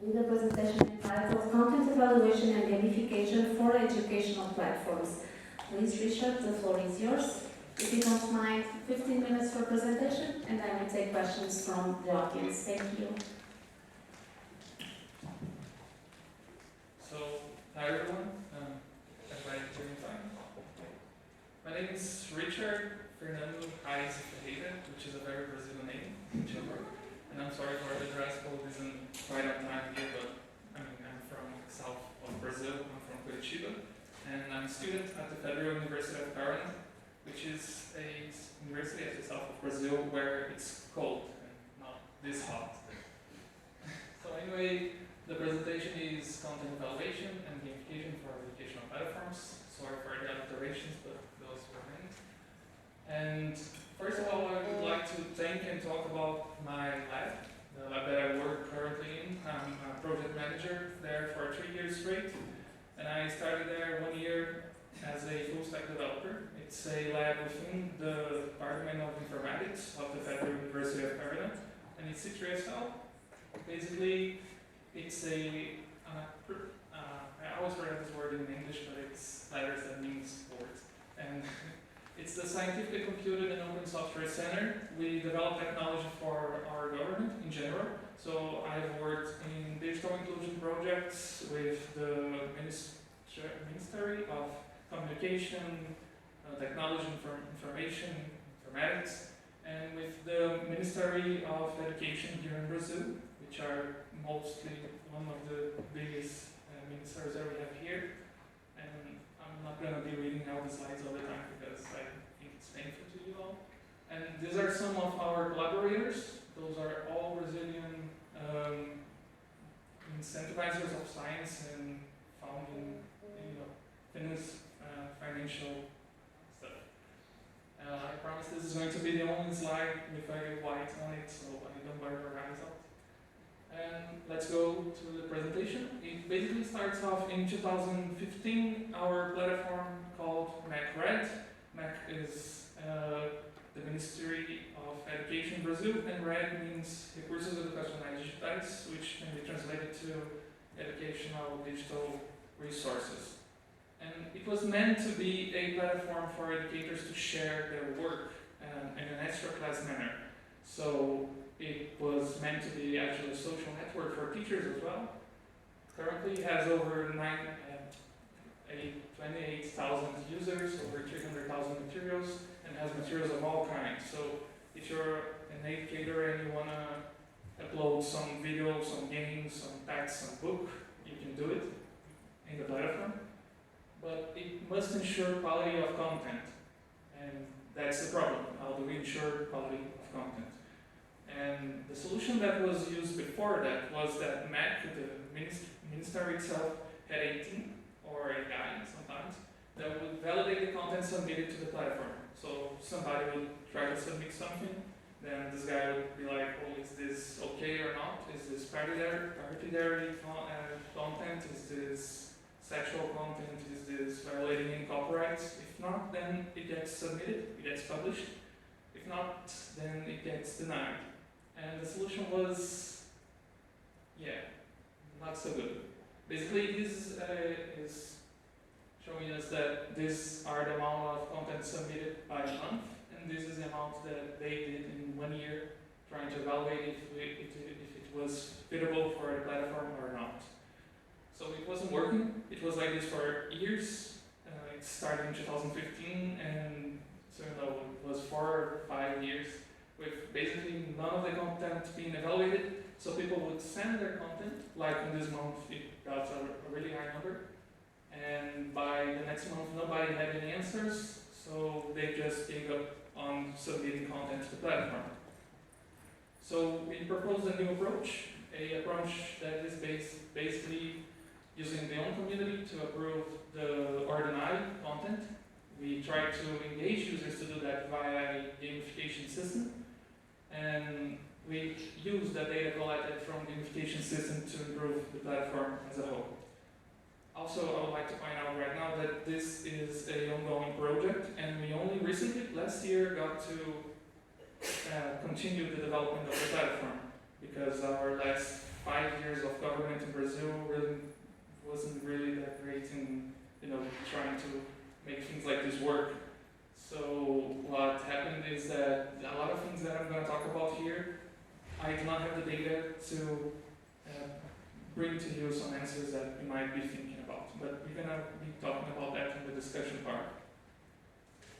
with a presentation entitled Content Evaluation and Gamification for Educational Platforms. Please, Richard, the floor is yours. If you don't mind, 15 minutes for presentation, and I will take questions from the audience. Thank you. So, hi everyone. Everybody hearing fine? My name is Richard Fernando Reis Ferreira, which is a very Brazilian name in Chile. And I'm sorry for the dress code isn't quite on time here, but I'm from south of Brazil. I'm from Curitiba, and I'm a student at the Federal University of Minas Gerais, which is a university at the south of Brazil where it's cold and not this hot. So anyway, the presentation is content evaluation and gamification for educational platforms. Sorry for the alterations, but those were meant. And first of all, I would like to thank and talk about my lab, the lab that I work currently in. I'm a project manager there for 3 years straight, and I started there 1 year as a full stack developer. It's a lab within the Department of Informatics of the Federal University of Minas Gerais, and it's C3SL. Basically, it's I always forget this word in English, but it's letters that means words. And it's the Scientific Computing and Open Software Center. We develop technology for our government in general. So I've worked in digital inclusion projects with the Ministry of Communication, Technology, Information, Informatics, and with the Ministry of Education here in Brazil, which are mostly one of the biggest ministers that we have here. And I'm not going to be reading all the slides all the time because I think it's painful to you all. And these are some of our collaborators. Those are all Brazilian incentivizers of science and founding, financial stuff. I promise this is going to be the only slide with a white on it, so I don't burn your eyes out. And let's go to the presentation. It basically starts off in 2015, our platform called MAC-RED. MAC is the Ministry of Education in Brazil, and RED means Recursos Educacionais Digitais, which can be translated to Educational Digital Resources. And it was meant to be a platform for educators to share their work in an extra class manner. So it was meant to be actually a social network for teachers as well. Currently it has over 28,000 users, over 300,000 materials, and has materials of all kinds. So if you're an educator and you want to upload some video, some games, some text, some book, you can do it in the platform. But it must ensure quality of content. And that's the problem. How do we ensure quality of content? And the solution that was used before that was that MAC, the ministry itself, had a team, or a guy sometimes, that would validate the content submitted to the platform. So somebody would try to submit something, then this guy would be like, oh, is this okay or not? Is this particular content? Is this sexual content? Is this violating any copyrights? If not, then it gets submitted, it gets published. If not, then it gets denied. And the solution was, not so good. Basically, this is showing us that these are the amount of content submitted by month, and this is the amount that they did in 1 year, trying to evaluate if it was fitable for the platform or not. So it wasn't working. It was like this for years. It started in 2015, and so it was 4 or 5 years with basically none of the content being evaluated. So people would send their content, like in this month it got a really high number, and by the next month nobody had any answers, so they just gave up on submitting content to the platform. So we proposed a new approach, that is basically using the own community to approve or deny content. We try to engage users to do that via a gamification system, and we use the data collected from the gamification system to improve the platform as a whole. Also, I would like to point out right now that this is an ongoing project, and we only recently, last year, got to continue the development of the platform, because our last 5 years of government in Brazil really wasn't really that great in, trying to make things like this work. So what happened is that a lot of things that I'm going to talk about here, I do not have the data to bring to you some answers that you might be thinking about, but we're going to be talking about that in the discussion part.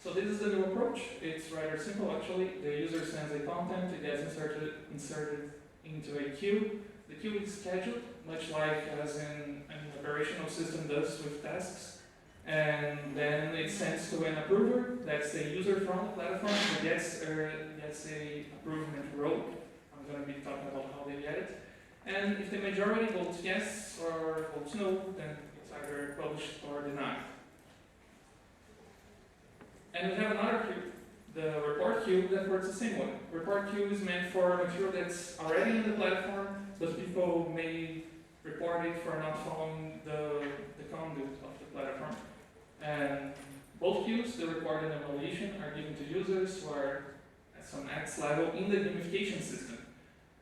So this is the new approach. It's rather simple actually. The user sends a content, it gets inserted into a queue. The queue is scheduled, much like as an operational system does with tasks. And then it sends to an approver, that's the user from the platform, who gets a approvement row. I'm going to be talking about how they get it. And if the majority votes yes or votes no, then it's either published or denied. And we have another queue, the report queue, that works the same way. Report queue is meant for material that's already in the platform, but people may report it for not following the conduit of the platform. And both queues, the report and the evaluation, are given to users who are at some X level in the gamification system.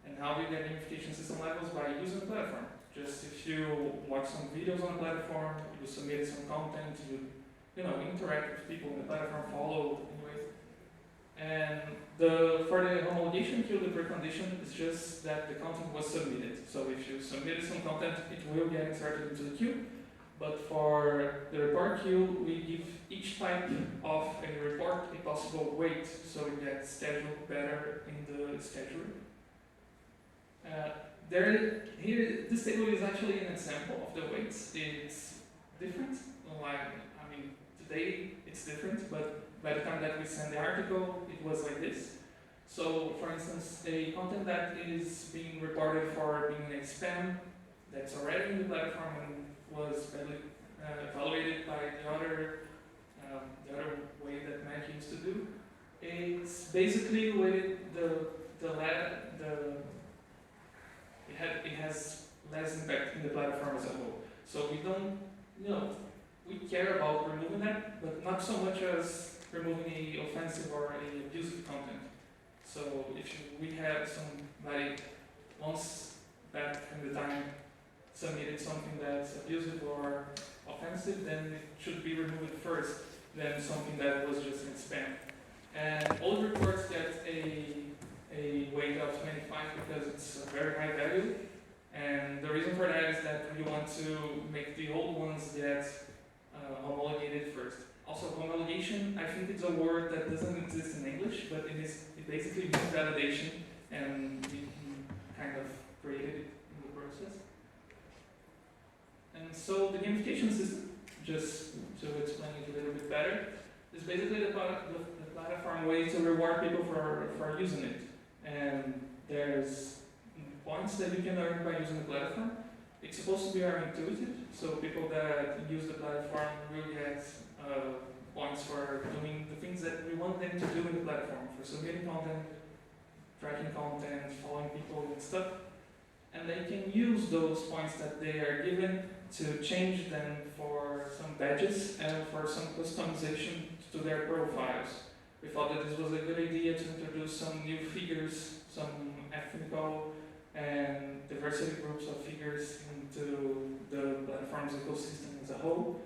And how do you get gamification system levels? By using the platform. Just if you watch some videos on the platform, you submit some content, you interact with people in the platform, follow anyway. And for the homologation queue, the precondition is just that the content was submitted. So if you submitted some content, it will get inserted into the queue. But for the report queue, we give each type of a report a possible weight, so it gets scheduled better in the scheduler. Here, this table is actually an example of the weights. It's different. Today it's different, but by the time that we send the article, it was like this. So, for instance, a content that is being reported for being a spam that's already in the platform and was evaluated by the other way that Mac used to do. It's basically weighted it has less impact in the platform as a whole. So we don't, we care about removing that, but not so much as removing a offensive or a abusive content. So if we have somebody once back in the time submitted something that's abusive or offensive, then it should be removed first than something that was just in spam. And old reports get a weight of 25 because it's a very high value. And the reason for that is that we want to make the old ones get homologated first. Also, homologation, I think it's a word that doesn't exist in English, but it basically means validation, and we kind of created it in the process. And so the gamification system, just to explain it a little bit better, is basically the platform way to reward people for using it. And there's points that you can earn by using the platform. It's supposed to be very intuitive, so people that use the platform will get points for doing the things that we want them to do in the platform, for submitting content, tracking content, following people and stuff. And they can use those points that they are given to change them for some badges and for some customization to their profiles. We thought that this was a good idea to introduce some new figures, some ethnical and diversity groups of figures into the platform's ecosystem as a whole.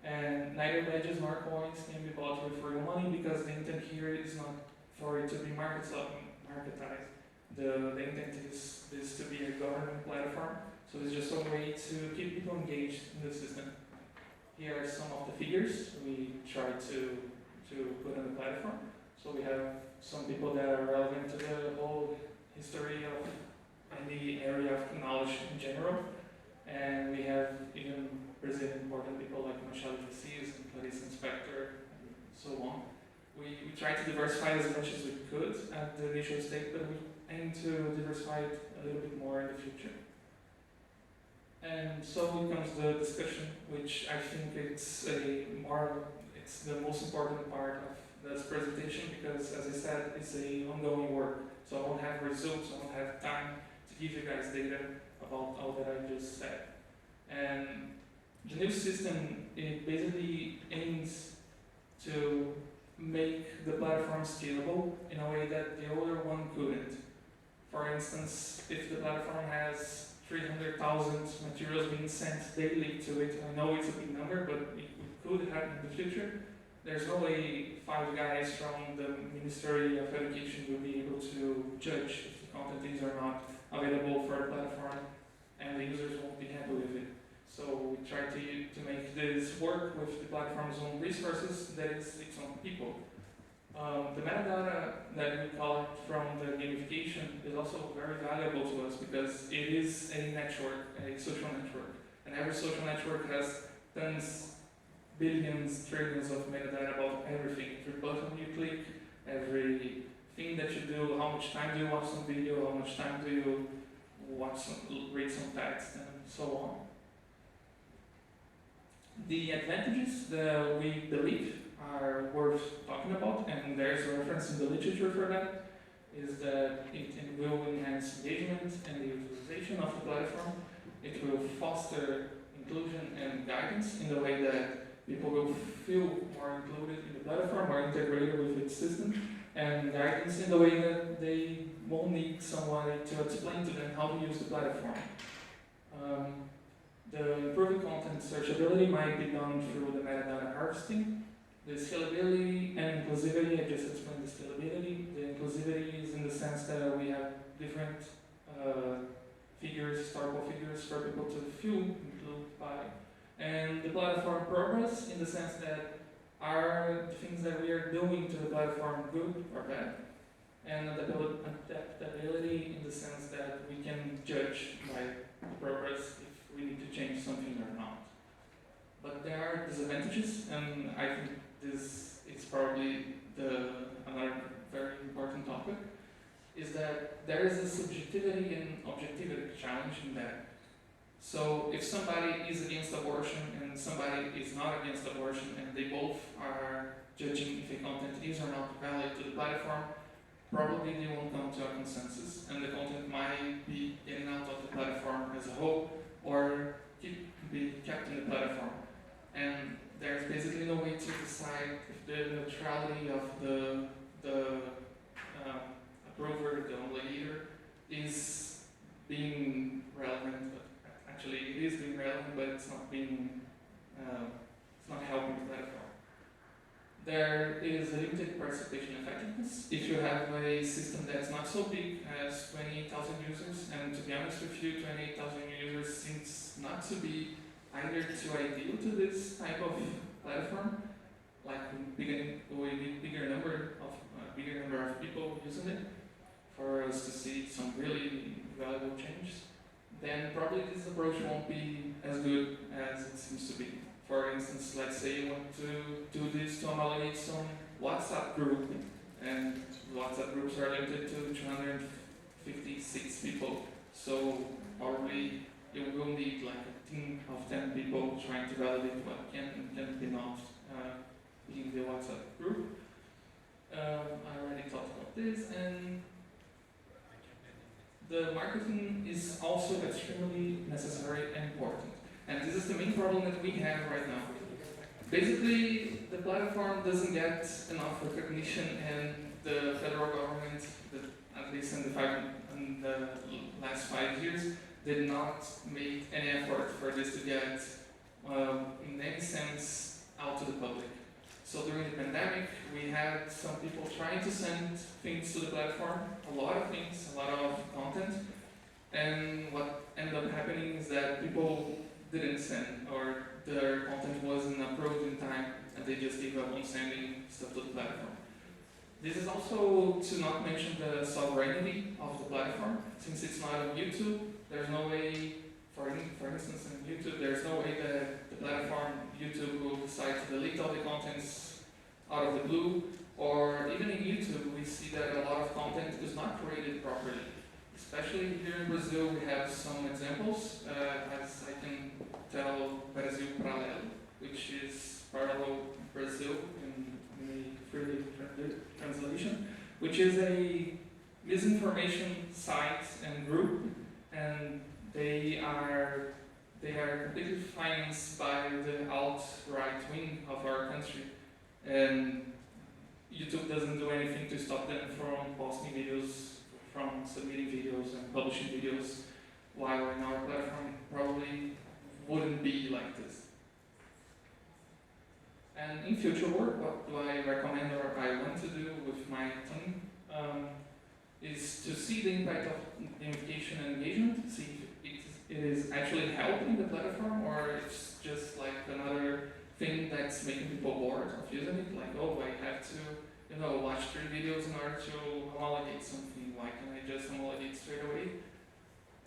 And neither badges nor coins can be bought with real money because the intent here is not for it to be marketized. The intent is this to be a government platform, so it's just a way to keep people engaged in the system. Here are some of the figures we try to put on the platform. So we have some people that are relevant to the whole history of any area of knowledge in general. And we have even Brazilian important people like Machado de Assis and police inspector and so on. We try to diversify as much as we could at the initial stage, but we aim to diversify it a little bit more in the future. And so comes the discussion, which I think it's the most important part of this presentation because, as I said, it's an ongoing work. So I won't have results, I won't have time to give you guys data about all that I just said. And the new system, it basically aims to make the platform scalable in a way that the older one couldn't. For instance, if the platform has 300,000 materials being sent daily to it. I know it's a big number, but it could happen in the future. There's no way 5 guys from the Ministry of Education will be able to judge if the content is or not available for a platform, and the users won't be happy with it. So we try to make this work with the platform's own resources, that is its own people. The metadata that we collect from the gamification is also very valuable to us because it is a network, a social network. And every social network has tons, billions, trillions of metadata about everything. Every button you click, every thing that you do, how much time do you watch some video, how much time do you read some text, and so on. The advantages that we believe are worth talking about, and there's a reference in the literature for that, is that it will enhance engagement and the utilization of the platform. It will foster inclusion and guidance in the way that people will feel more included in the platform or integrated with its system, and guidance in the way that they won't need somebody to explain to them how to use the platform. The improved content searchability might be done through the metadata harvesting. The scalability and inclusivity, I just explained the scalability. The inclusivity is in the sense that we have different figures, historical figures for people to feel included by. And the platform progress in the sense that are the things that we are doing to the platform good or bad? And adaptability in the sense that we can judge by progress if we need to change something or not. But there are disadvantages, and I think this is probably another very important topic, is that there is a subjectivity and objectivity challenge in that. So if somebody is against abortion and somebody is not against abortion and they both are judging if a content is or not valid to the platform, probably they won't come to a consensus and the content might be getting out of the platform as a whole or be kept in the platform. And there's basically no way to decide if the neutrality of the approver, the only is being relevant. Actually, it is being relevant, but it's not being, it's not helping the platform. There is a limited participation effectiveness. If you have a system that's not so big as 28,000 users, and to be honest with you, 28,000 users seems not to be either too ideal to this type of platform. Like we need bigger number of people using it for us to see some really valuable changes. Then probably this approach won't be as good as it seems to be. For instance, let's say you want to do this to amalgamate some WhatsApp group, and WhatsApp groups are limited to 256 people. So probably you will need like a team of 10 people trying to validate what can and can be not in the WhatsApp group. I already talked about this, and the marketing is also extremely necessary and important. And this is the main problem that we have right now. Basically, the platform doesn't get enough recognition, and the federal government, at least in the last 5 years, did not make any effort for this to get, in any sense, out to the public. So during the pandemic, we had some people trying to send things to the platform, a lot of things, a lot of content, and what ended up happening is that people didn't send, or their content wasn't approved in time, and they just gave up on sending stuff to the platform. This is also to not mention the sovereignty of the platform. Since it's not on YouTube, there's no way, for instance, in YouTube, there's no way that the platform, YouTube, will decide to delete all the contents out of the blue, or even in YouTube, we see that a lot of content is not created properly. Especially here in Brazil, we have some examples, as I can tell, Brasil Paralelo, which is Parallel Brazil in the free translation, which is a misinformation site and group, and they are completely financed by the alt-right wing of our country, and YouTube doesn't do anything to stop them from posting videos, from submitting videos and publishing videos. while in our platform probably wouldn't be like this. And in future work, what do I recommend or I want to do with my team is to see the impact of gamification and engagement, see if it is actually helping the platform or it's just like another thing that's making people bored of using it, like, oh, I have to, you know, watch 3 videos in order to homologate something, why can I just homologate straight away?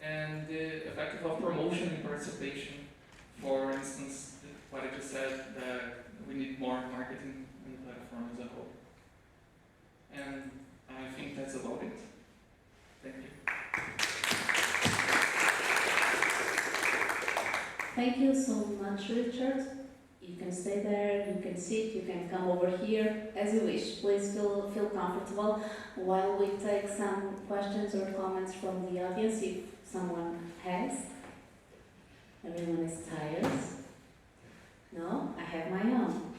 And the effect of promotion and participation, for instance, what I just said, that we need more marketing in the platform as a whole. And I think that's about it. Thank you. Thank you so much, Richard. You can stay there, you can sit, you can come over here, as you wish. Please feel comfortable while we take some questions or comments from the audience, if someone has. Everyone is tired. No, I have my own.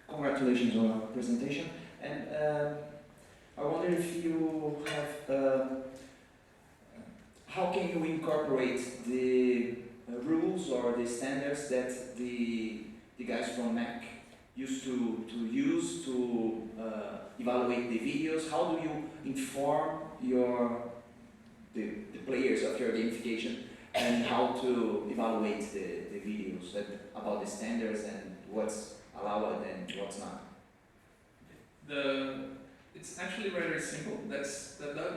Congratulations on our presentation. And I wonder if you have, how can you incorporate the rules or the standards that the guys from Mac used to use to evaluate the videos? How do you inform the players of your gamification and how to evaluate the videos about the standards and what's allowed and what's not? It's actually rather simple. That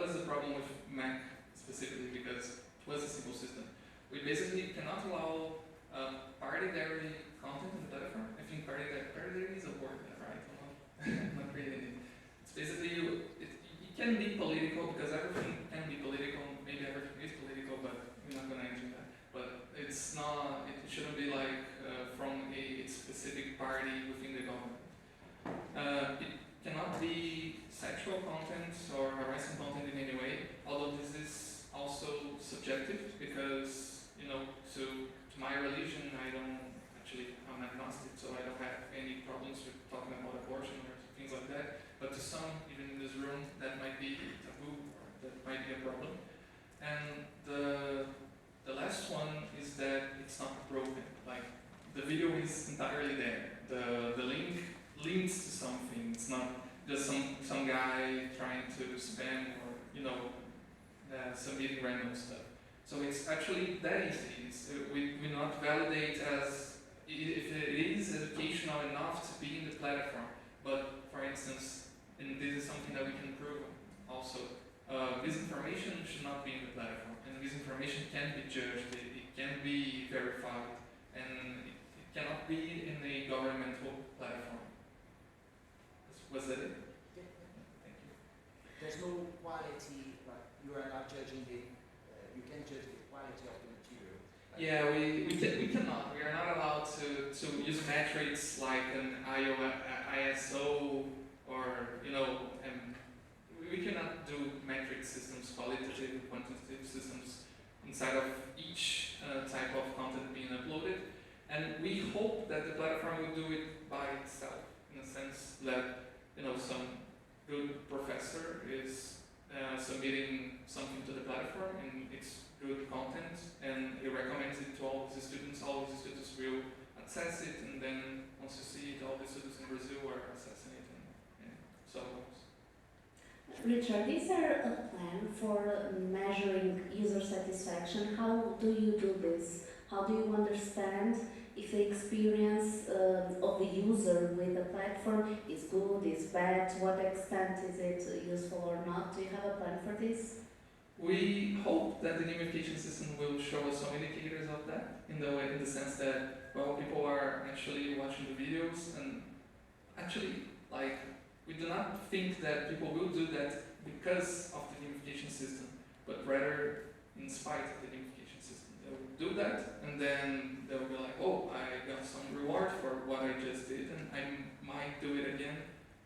was the problem with Mac specifically because it was a simple system. We basically cannot allow particular content in the platform. I think particular is a word, right? I'm not really. It's basically it can be political because everything can be political. Maybe everything is political, but we're not gonna enter that. But it's not. It shouldn't be like from a specific party within the government. It cannot be sexual content or harassing content in any way, although this is also subjective because, you know, to my religion, I'm agnostic, so I don't have any problems with talking about abortion or things like that, but to some, even in this room, that might be taboo or that might be a problem. And the last one is that it's not broken, like the video is entirely there, the link links to something. It's not just some guy trying to spam or, you know, submitting random stuff. So it's actually that easy. We not validate as if it is educational enough to be in the platform. But for instance, and this is something that we can prove also, this information should not be in the platform, and this information can be judged. It can be verified, and it cannot be in a governmental platform. Was that it? Yeah. Thank you. There's no quality, like you are not judging you can judge the quality of the material. Like Yeah, we cannot. We are not allowed to use metrics like an ISO or, you know, we cannot do metric systems, qualitative and quantitative systems inside of each type of content being uploaded. And we hope that the platform will do it by itself, in the sense that, you know, some good professor is submitting something to the platform and it's good content and he recommends it to all of the students will access it, and then once you see it, all the students in Brazil are accessing it, and so on. Richard, is there a plan for measuring user satisfaction? How do you do this? How do you understand if the experience of the user with the platform is good, is bad, to what extent is it useful or not? Do you have a plan for this? We hope that the gamification system will show us some indicators of that, in the sense that, well, people are actually watching the videos, and actually, like, we do not think that people will do that because of the gamification system, but rather in spite of the gamification system. They will do that, and then they will be like, oh, I got some reward for what I just did, and I might do it again,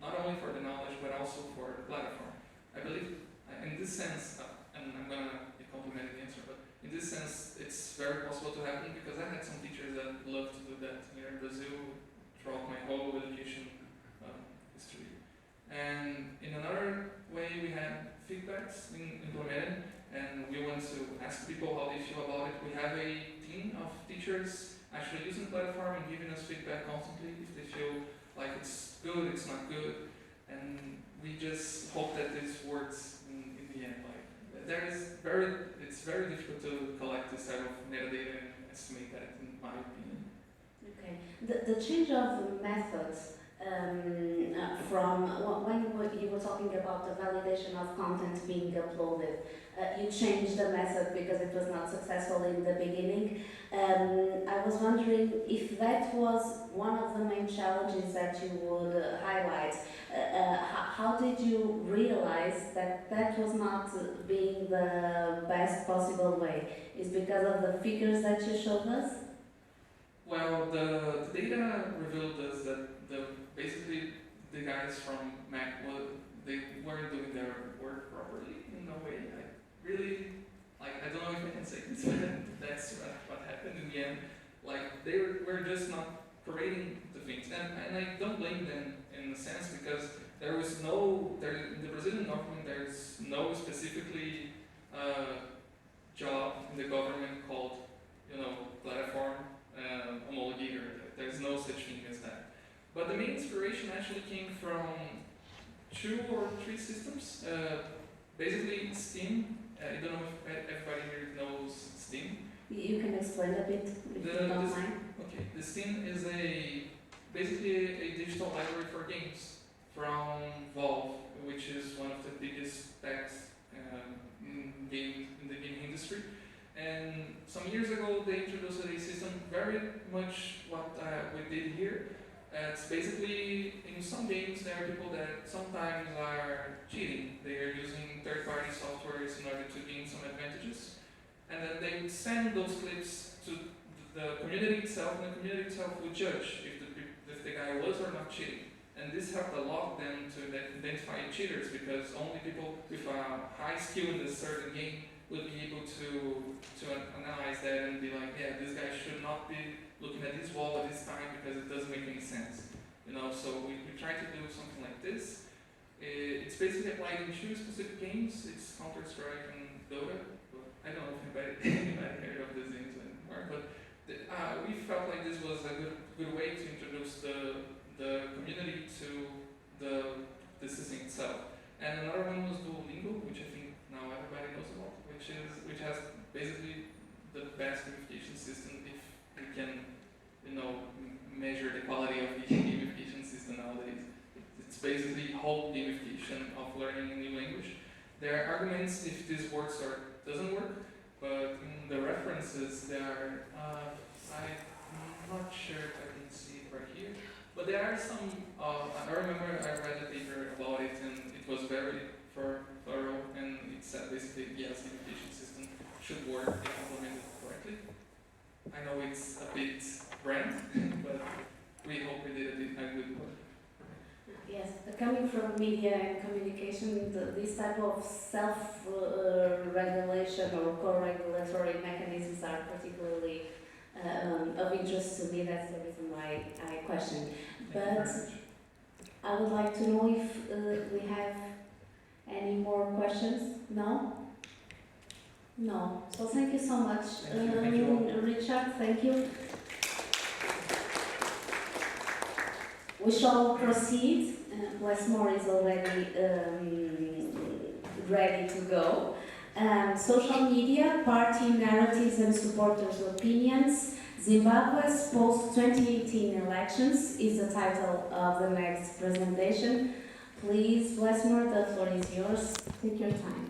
not only for the knowledge, but also for the platform. I believe, in this sense, and I'm going to compliment the answer, but in this sense, it's very possible to happen because I had some teachers that love to do that here in Brazil throughout my whole education history. And in another way, we had feedbacks implemented, and we want to ask people how they feel about it. We have a team of teachers actually using the platform and giving us feedback constantly if they feel like it's good, it's not good, and we just hope that this works in the end. Like it's very difficult to collect this type of metadata and estimate that, in my opinion. Okay. The change of methods from when you were talking about the validation of content being uploaded, you changed the method because it was not successful in the beginning. I was wondering if that was one of the main challenges that you would highlight. How did you realize that that was not being the best possible way? Is because of the figures that you showed us? Well, the data revealed us that basically the guys from Mac, they weren't doing their work properly in a way. I don't know if I can say this, but that's what happened in the end. Like, they were just not creating the things. And I don't blame them in a sense because in the Brazilian government, there's no specifically job in the government called, platform homologator. There's no such thing as that. But the main inspiration actually came from 2 or 3 systems. Basically, Steam. I don't know if everybody here knows Steam. You can explain a bit if you don't mind. Okay, the Steam is basically a digital library for games from Valve, which is one of the biggest techs in the game industry. And some years ago, they introduced a system very much what we did here. It's basically, in some games, there are people that sometimes are cheating. They are using third-party softwares in order to gain some advantages. And then they would send those clips to the community itself, and the community itself would judge if the guy was or not cheating. And this helped a lot them to identify cheaters, because only people with a high skill in a certain game would be able to analyze that and be like, yeah, this guy should not be looking at this wall at this time because it doesn't make any sense. So we try to do something like this. It's basically applied in 2 specific games. It's Counter-Strike and Dota. I don't know if anybody heard of these games anymore, but we felt like this was a good way to introduce the community to the system itself. And another one was Duolingo, which I think now everybody knows about, which has basically the best gamification system if we can, measure the quality of the gamification system nowadays. It's basically whole gamification of learning a new language. There are arguments if this works or doesn't work, but in the references there are, I'm not sure if I can see it right here, but there are some, I remember I read a paper about it and it was very thorough, and it said basically, yes, the gamification system should work if implemented correctly. I know it's a bit brand, but we hope we did a good work. Yes, coming from media and communication, this type of self-regulation or co-regulatory mechanisms are particularly of interest to me. That's the reason why I question. But I would like to know if we have any more questions. No? No. So thank you so much. Thank you. Richard, thank you. We shall proceed. Westmore is already ready to go. Social media, party narratives and supporters' opinions. Zimbabwe's post-2018 elections is the title of the next presentation. Please, Westmore, the floor is yours. Take your time.